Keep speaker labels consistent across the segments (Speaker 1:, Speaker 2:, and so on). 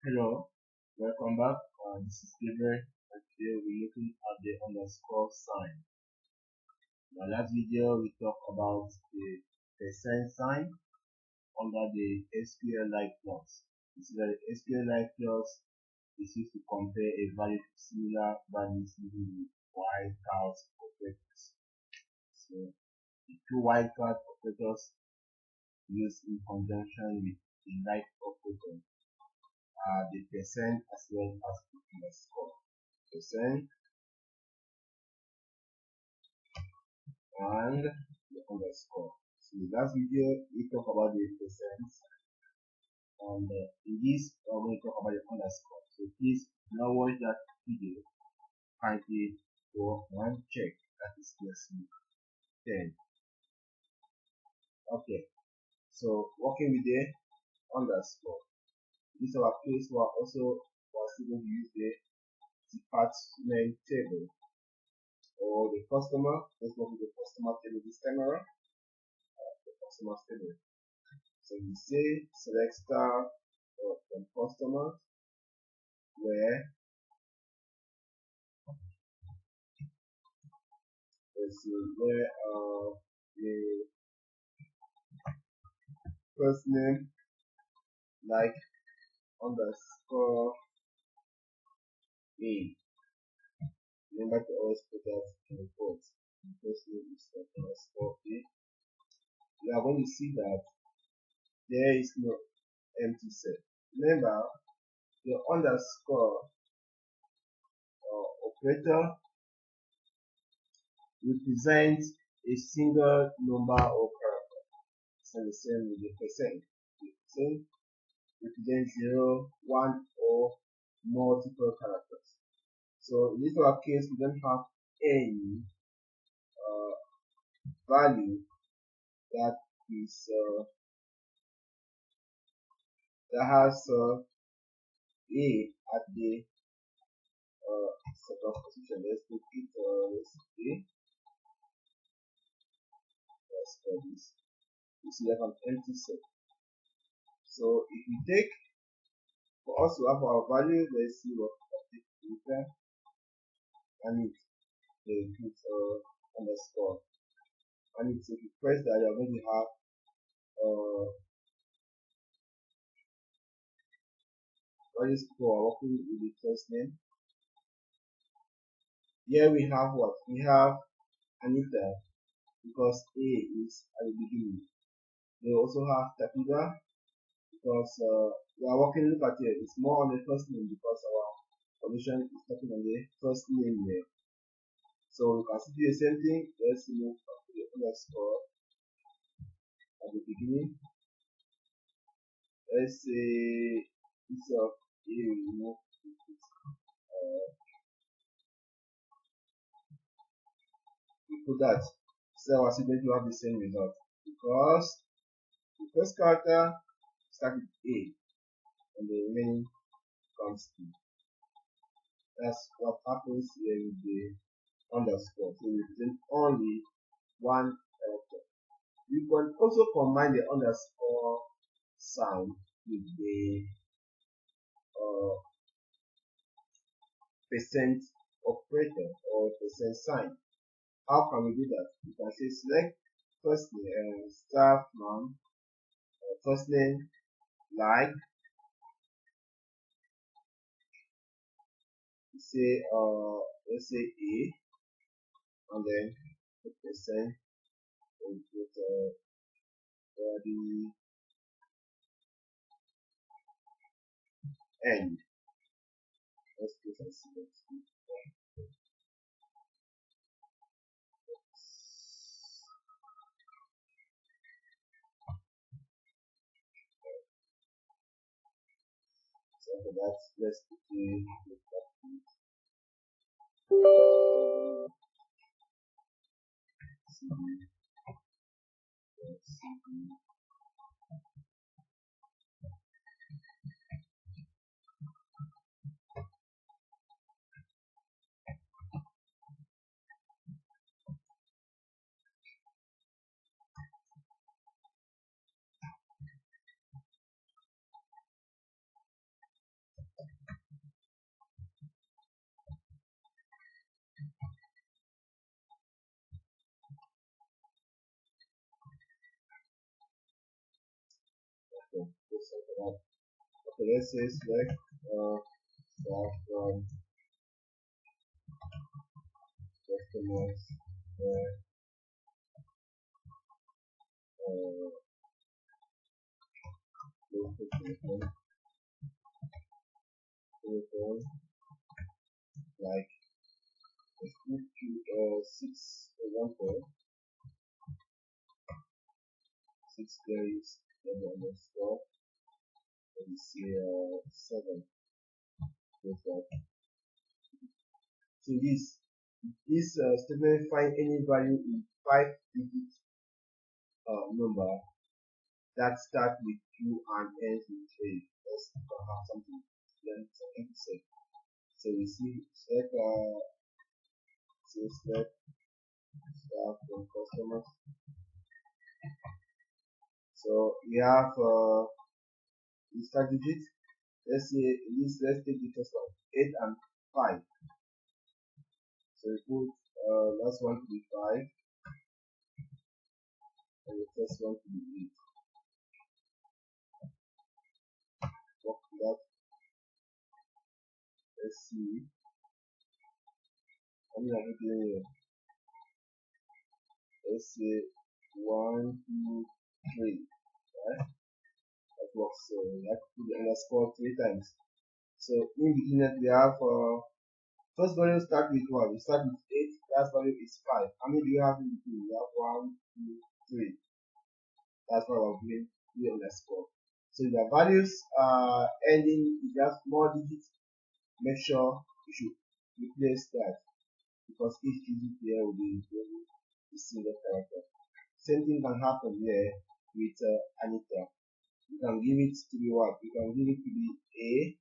Speaker 1: Hello, welcome back. This is Gabriel, and today we're looking at the underscore sign. In the last video, we talked about the percent sign under the SQLite clause. This is the SQLite clause is used to compare a value to similar values using the wildcard operators. So, the two wildcard operators used in conjunction with the like operator the percent as well as the underscore. Percent and the underscore. So in the last video we talked about the percent, and in this we're going to talk about the underscore. So please now watch that video. Kindly go and check. That is lesson 10. Okay, so working with the underscore. This is our case. We're still going to use the department table or the customer. Let's go to the customer table this time around. The customer table. So we say select star from customers where the first name like underscore a. Remember to always put that in the quotes. The first name is underscore a. We are going to see that there is no empty set. Remember, the underscore operator represents a single number of characters. So the same with the percent. The percent represents 0, 1, or multiple characters. So in this case, we don't have any value that is that has a at the set of position. Let's put it let's see. Let's call this. You see like an empty set. So if we take for us to have our value, let's see what we can and it put underscore. And if you press that, you're going to have values people are working with the first name. Here we have what? We have Anita because A is at the beginning. We also have Tapiga because we are working, look at here, it's more on the first name because our condition is talking on the first name here. So we can still do the same thing. Let's move to the underscore at the beginning. Let's say instead of A, we move we put that. So we're still going to have the same result because the first character starts with A and the remaining comes to. That's what happens here with the underscore. So we represent only one character. You can also combine the underscore sign with the percent operator or percent sign. How can we do that? You can say select first name staff man, first name like, say let's say A, and then the percent and put the end. Let's put a select. So for that, let's put the something like that. Okay, let's say select staff from customers local telephone, like let's put 6, for example, 6 days, then underscore, let me see 7. So this statement find any value in 5-digit number that start with 2 and ends with 3. Let's have something to say. So we see select select staff from customers. So we have the start digit. Let's take the first one, 8 and 5. So we put last one to be 5 and the first one to be 8. Work that. Let's see. How many are we doing here? Let's say 1, 2, 3. Right? That works. So we have to put the underscore 3 times. So in between that we have first value start with 1. We start with 8. Last value is 5. How many do you have in between? We have 1, 2, 3. That's why we're doing 3 underscore. So if the values are ending with just more digits, make sure you should replace that, because each digit here will be a single character. Same thing can happen here with Anita. You can give it to be what? You can give it to be A,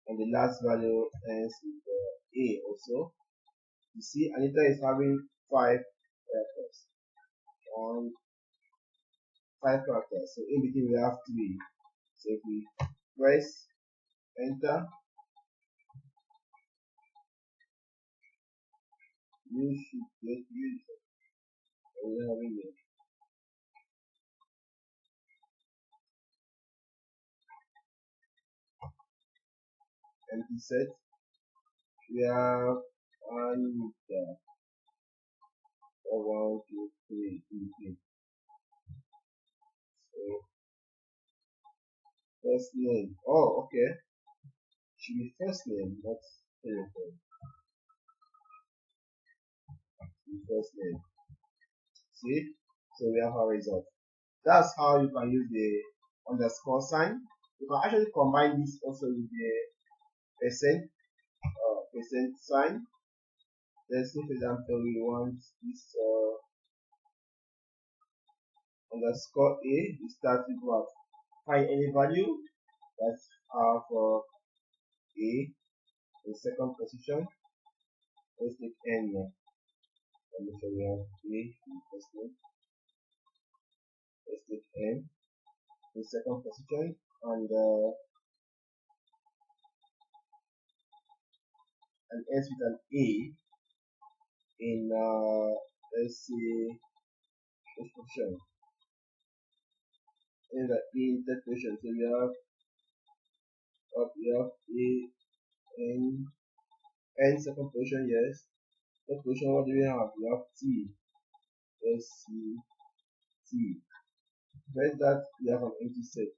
Speaker 1: and the last value ends with A also. You see, Anita is having 5 characters. 5 characters. So in between we have 3. So if we press enter, you should get used to having it. Empty set. We have Anita. 1, 2, 3, 3. So first name. Oh, okay. Should be first name, not telephone. First name. See? So we have our result. That's how you can use the underscore sign. You can actually combine this also with the percent sign. Let's say, for example, we want this underscore A. We start with what? Find any value that's for A in second position. Let's take N now. Let me show you A in first name. Let's take N in second position, and ends with an A in let's say first position. In the A in third position, so we have A N second position, yes. Third position, what do we have? We have T. Let's see T. Press that, we have an empty set.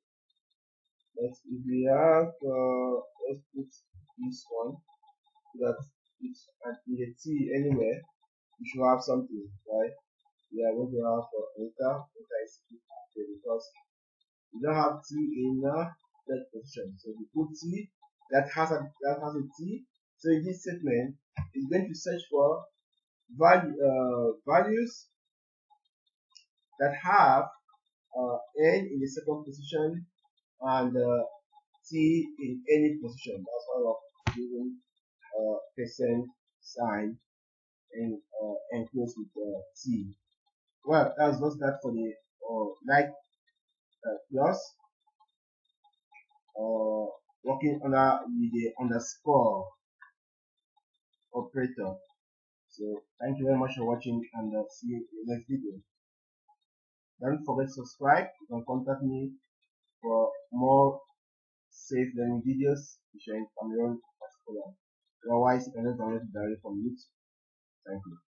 Speaker 1: But if we have let's put this one so that it's in the T anywhere, you should have something, right? We are going to have enter is active because we don't have T in that position. So if we put T that has a T, so in this statement it's going to search for values that have N in the second position and T in any position. That's why we're using percent sign and enclosed with T. Well, that's just that for the like plus working under the underscore operator. So thank you very much for watching, and see you in the next video. Don't forget to subscribe. You can contact me for more safe learning videos featuring Cameroon particular. Otherwise, you can just download it directly from YouTube. Thank you.